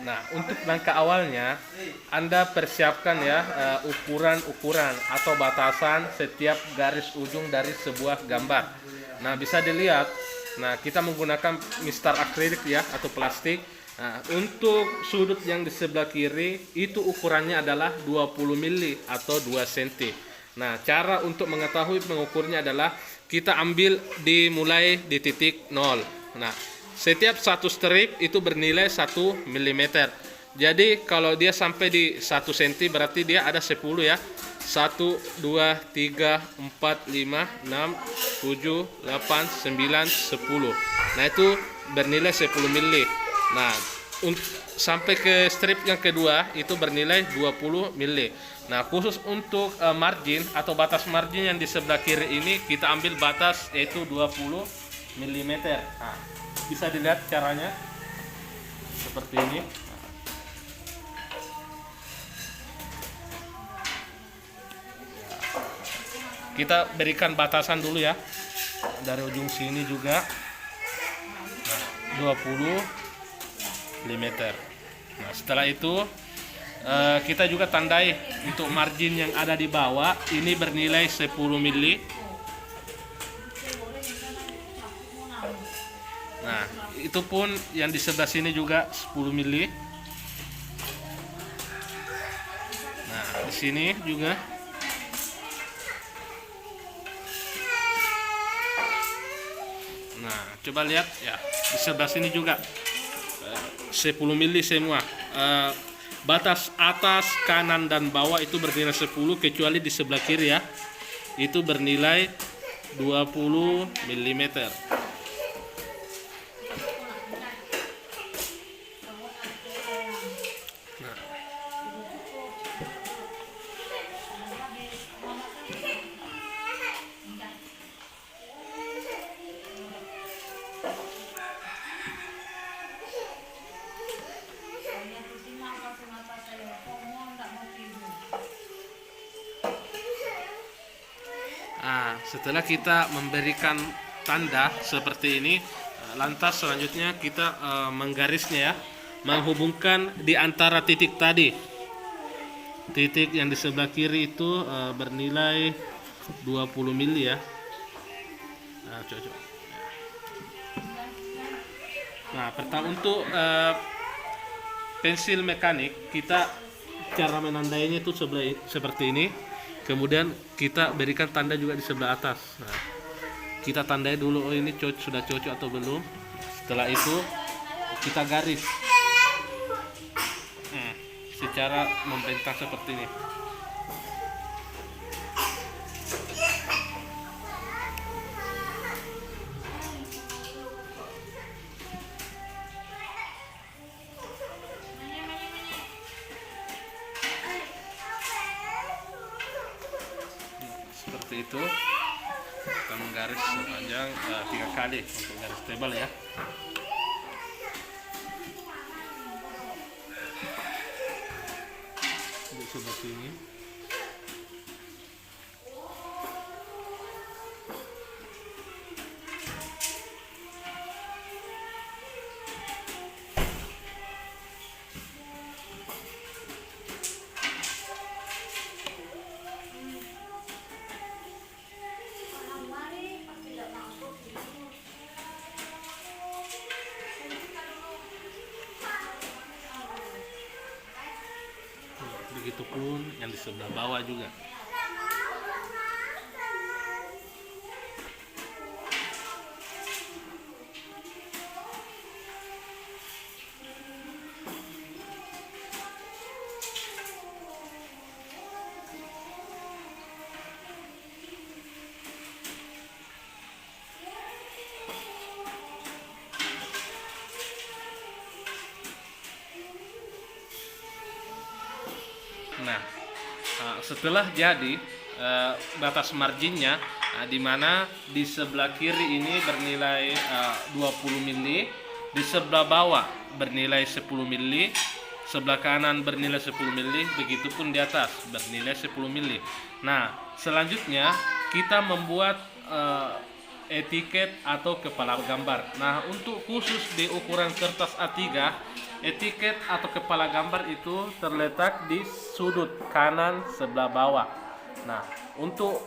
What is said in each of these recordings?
Nah, untuk langkah awalnya, Anda persiapkan ya ukuran-ukuran atau batasan setiap garis ujung dari sebuah gambar. Nah, bisa dilihat. Nah, kita menggunakan mistar akrilik ya atau plastik. Nah, untuk sudut yang di sebelah kiri itu ukurannya adalah 20 mili atau 2 cm. Nah, cara untuk mengetahui mengukurnya adalah kita ambil dimulai di titik 0. Nah, setiap satu strip itu bernilai 1 mm. Jadi kalau dia sampai di 1 cm berarti dia ada 10 ya. 1, 2, 3, 4, 5, 6, 7, 8, 9, 10. Nah, itu bernilai 10 mili. Nah, sampai ke strip yang kedua itu bernilai 20 mili. Nah, khusus untuk margin atau batas margin yang di sebelah kiri ini kita ambil batas yaitu 20 mm. Nah, bisa dilihat caranya seperti ini. Kita berikan batasan dulu ya dari ujung sini juga 20 mm. Nah, setelah itu kita juga tandai untuk margin yang ada di bawah ini bernilai 10 mili. Nah, itu pun yang di sebelah sini juga 10 mili. Nah, di sini juga. Nah, coba lihat ya, di sebelah sini juga 10 mili semua. Batas atas, kanan, dan bawah itu bernilai 10 kecuali di sebelah kiri ya. Itu bernilai 20 mm. Nah, setelah kita memberikan tanda seperti ini, lantas selanjutnya kita menggarisnya ya, menghubungkan di antara titik tadi. Titik yang di sebelah kiri itu bernilai 20 mili ya. Nah, coba. Nah, pertama untuk pensil mekanik kita cara menandainya itu seperti ini. Kemudian kita berikan tanda juga di sebelah atas. Nah, kita tandai dulu, oh ini sudah cocok atau belum. Setelah itu kita garis secara membentang seperti ini. Seperti itu. Kita menggaris sepanjang 3 kali untuk garis tebal ya. Seperti ini. Begitupun yang di sebelah bawah juga. Nah, setelah jadi batas marginnya, di mana di sebelah kiri ini bernilai 20 mili, di sebelah bawah bernilai 10 mili, sebelah kanan bernilai 10 mili, begitupun di atas bernilai 10 mili. Nah, selanjutnya kita membuat etiket atau kepala gambar. Nah, untuk khusus di ukuran kertas A3 etiket atau kepala gambar itu terletak di sudut kanan sebelah bawah. Nah, untuk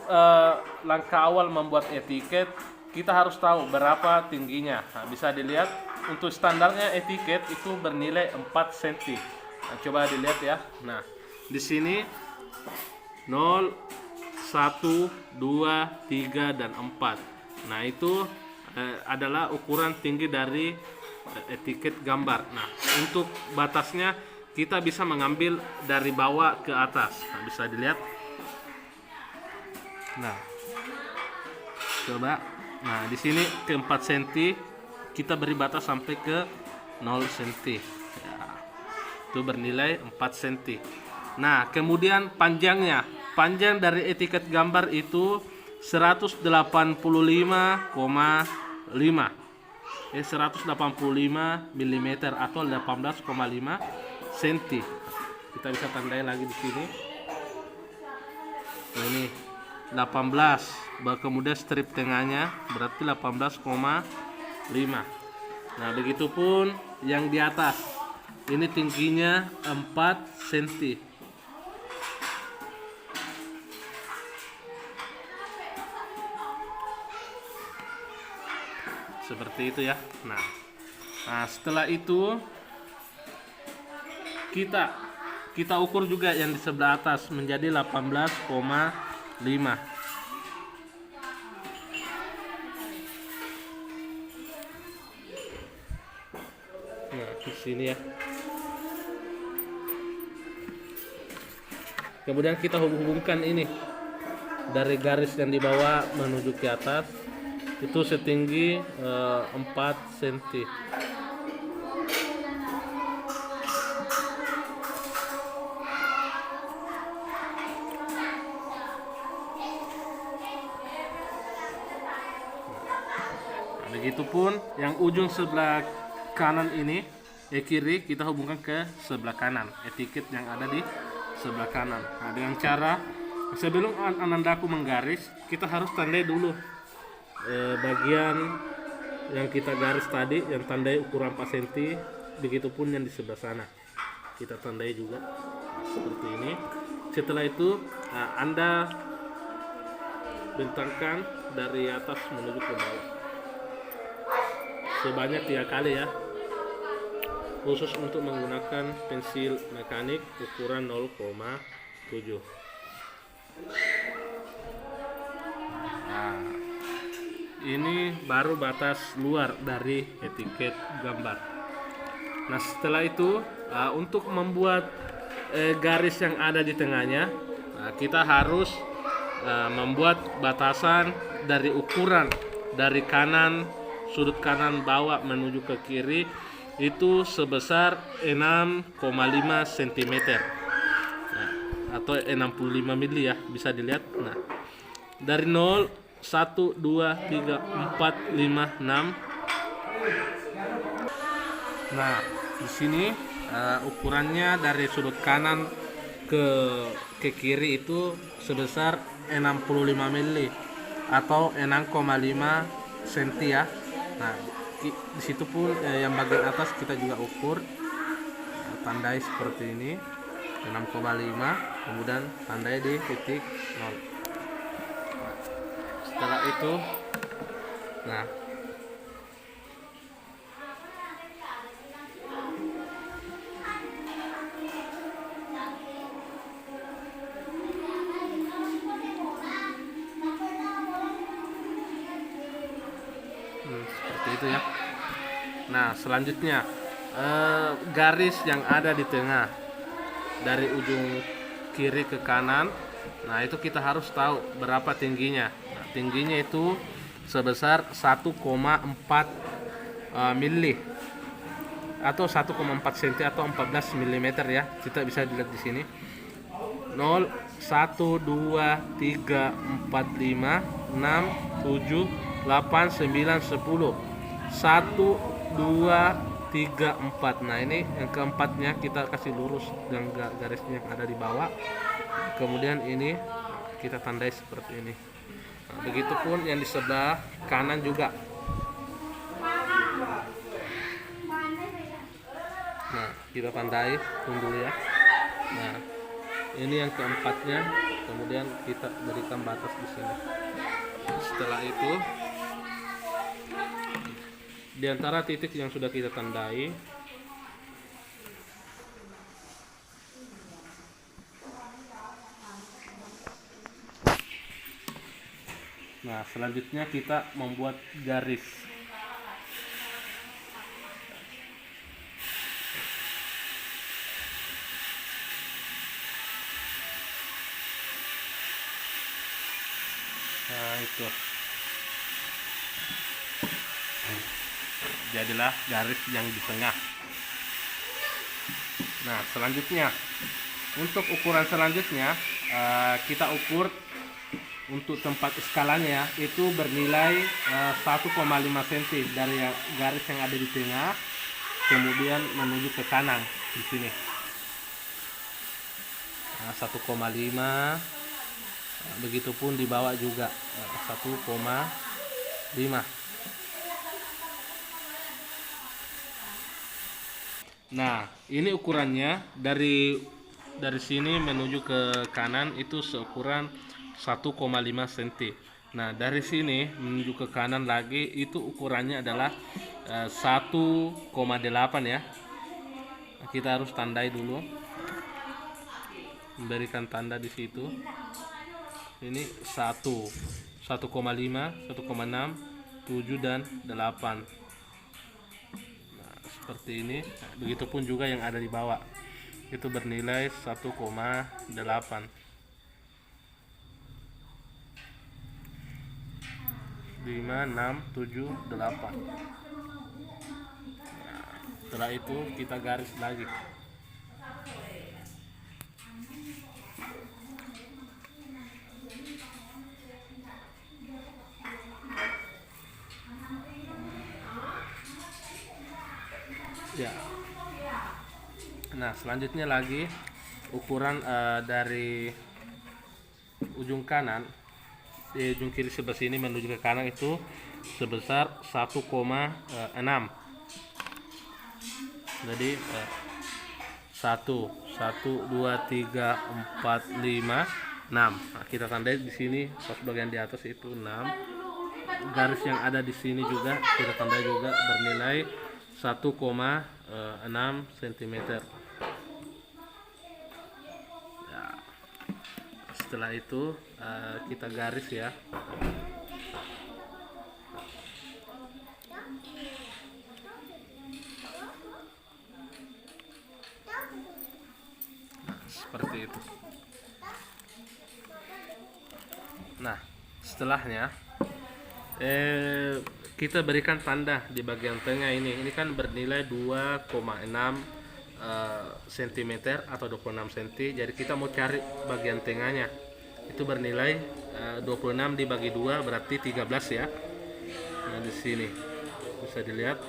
langkah awal membuat etiket, kita harus tahu berapa tingginya. Nah, bisa dilihat untuk standarnya etiket itu bernilai 4 cm. Nah, coba dilihat ya. Nah, di sini 0, 1, 2, 3, dan 4. Nah, itu adalah ukuran tinggi dari etiket gambar. Nah, untuk batasnya kita bisa mengambil dari bawah ke atas. Nah, bisa dilihat. Nah, coba. Nah, di sini ke 4 cm kita beri batas sampai ke 0 cm. Ya, itu bernilai 4 cm. Nah, kemudian panjangnya. Panjang dari etiket gambar itu 185,5. 185 mm atau 18,5 cm. Kita bisa tandai lagi di sini. Nah, ini 18, kemudian strip tengahnya berarti 18,5. Nah, begitupun yang di atas, ini tingginya 4 cm. Seperti itu ya. Nah, setelah itu kita ukur juga yang di sebelah atas menjadi 18,5. Nah, di sini ya. Kemudian kita hubungkan ini dari garis yang di bawah menuju ke atas itu setinggi 4 cm. Begitupun yang ujung sebelah kanan ini, kiri, kita hubungkan ke sebelah kanan, etiket yang ada di sebelah kanan. Nah, dengan cara sebelum anandaku menggaris, kita harus tandai dulu bagian yang kita garis tadi, yang tandai ukuran 4 cm. Begitupun yang di sebelah sana, kita tandai juga seperti ini. Setelah itu Anda bentangkan dari atas menuju ke bawah sebanyak 3 kali ya, khusus untuk menggunakan pensil mekanik ukuran 0,7. Nah, ini baru batas luar dari etiket gambar. Nah, setelah itu untuk membuat garis yang ada di tengahnya, kita harus membuat batasan dari ukuran dari kanan, sudut kanan bawah menuju ke kiri itu sebesar 6,5 cm. Nah, atau 65 mili ya, bisa dilihat. Nah, dari 0, 1, 2, 3, 4, 5, 6. Nah, di sini ukurannya dari sudut kanan ke kiri itu sebesar 65 mili atau 6,5 cm ya. Nah, di situ pun yang bagian atas kita juga ukur, tandai seperti ini 6,5, kemudian tandai di titik 0. Setelah itu, nah, seperti itu ya. Nah, selanjutnya garis yang ada di tengah dari ujung kiri ke kanan. Nah, itu kita harus tahu berapa tingginya. Nah, tingginya itu sebesar 1,4 mili atau 1,4 cm atau 14 mm ya. Kita bisa dilihat di sini. 0, 1, 2, 3, 4, 5, 6, 7, 8, 9, 10. 1, 2, 3, 4. Nah, ini yang keempatnya kita kasih lurus dengan garisnya yang ada di bawah. Kemudian ini kita tandai seperti ini. Nah, begitupun yang di sebelah kanan juga. Nah, kita tandai, tunggu ya. Nah, ini yang keempatnya, kemudian kita berikan batas di sini. Setelah itu, di antara titik yang sudah kita tandai, nah selanjutnya kita membuat garis. Nah itu, jadilah garis yang di tengah. Nah selanjutnya, untuk ukuran selanjutnya kita ukur untuk tempat skalanya itu bernilai 1,5 cm dari garis yang ada di tengah, kemudian menuju ke kanan di sini. Nah, 1,5, begitupun di bawah juga 1,5. Nah, ini ukurannya dari sini menuju ke kanan itu seukuran 1,5 cm. Nah, dari sini menuju ke kanan lagi itu ukurannya adalah 1,8 ya. Kita harus tandai dulu, memberikan tanda di situ. Ini 1,5, 1,6, 7 dan 8. Nah, seperti ini. Nah, begitupun juga yang ada di bawah. Itu bernilai 1,8. 5, 6, 7, 8. Nah, setelah itu kita garis lagi. Ya. Nah, selanjutnya lagi ukuran dari ujung kanan di ujung kiri sebelah sini menuju ke kanan itu sebesar 1,6. Jadi 1, 2, 3, 4, 5, 6. Nah, kita tandai di sini pas bagian di atas itu 6. Garis yang ada di sini juga kita tandai juga bernilai 1,6 cm. Ya. Setelah itu kita garis ya. Nah, seperti itu. Nah, setelahnya kita berikan tanda di bagian tengah ini. Ini kan bernilai 2,6 cm atau 26 cm. Jadi kita mau cari bagian tengahnya. Itu bernilai 26 dibagi 2 berarti 13 ya. Nah, di sini bisa dilihat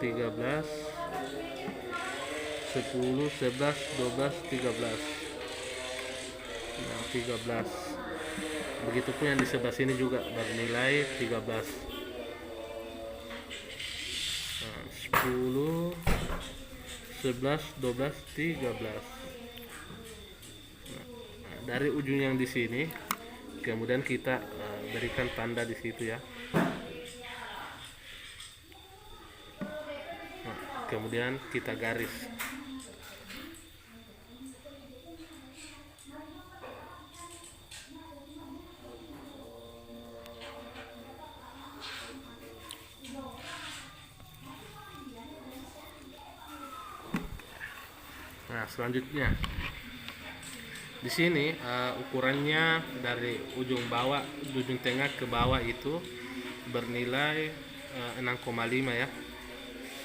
13, 10, 11, 12, 13. Nah, 13. Begitupun yang di sebelah sini juga bernilai 13. Nah, 10, 11, 12, 13. Nah, dari ujung yang di sini kemudian kita berikan tanda di situ ya. Nah, kemudian kita garis. Nah, selanjutnya di sini ukurannya dari ujung bawah, ujung tengah ke bawah itu bernilai 6,5 ya.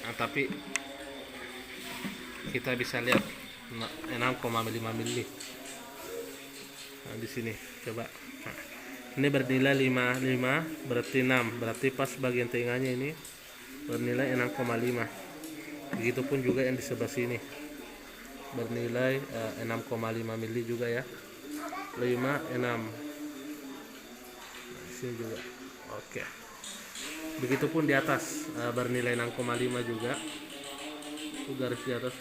Nah, tapi kita bisa lihat 6,5 mili. Nah, di sini coba. Nah, ini bernilai 5 berarti 6, berarti pas bagian tengahnya ini bernilai 6,5. Begitupun juga yang di sebelah sini bernilai 6,5 mili juga ya. 5, 6. Nah, sini juga. Oke. Begitupun di atas bernilai 6,5 juga. Itu garis di atas.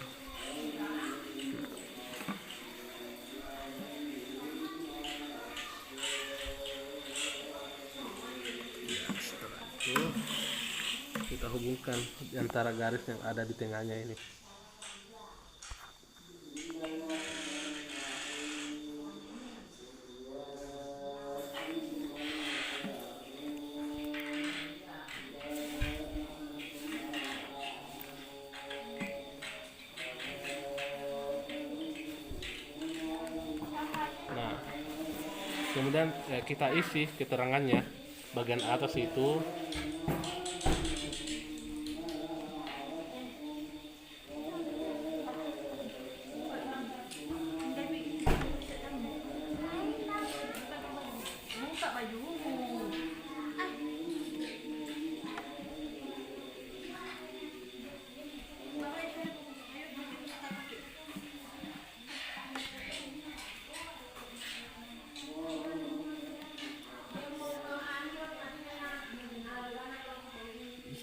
Ya, setelah itu kita hubungkan antara garis yang ada di tengahnya ini. Nah, kemudian kita isi keterangannya bagian atas itu.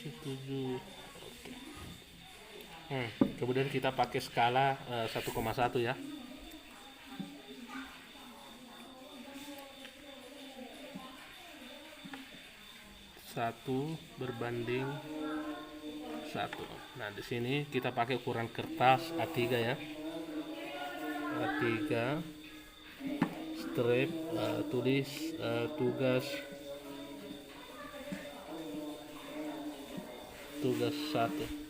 Setuju. Kemudian kita pakai skala 1,1 ya. 1:1. Nah, di sini kita pakai ukuran kertas A3 ya. A3 strip, tulis tugas 1.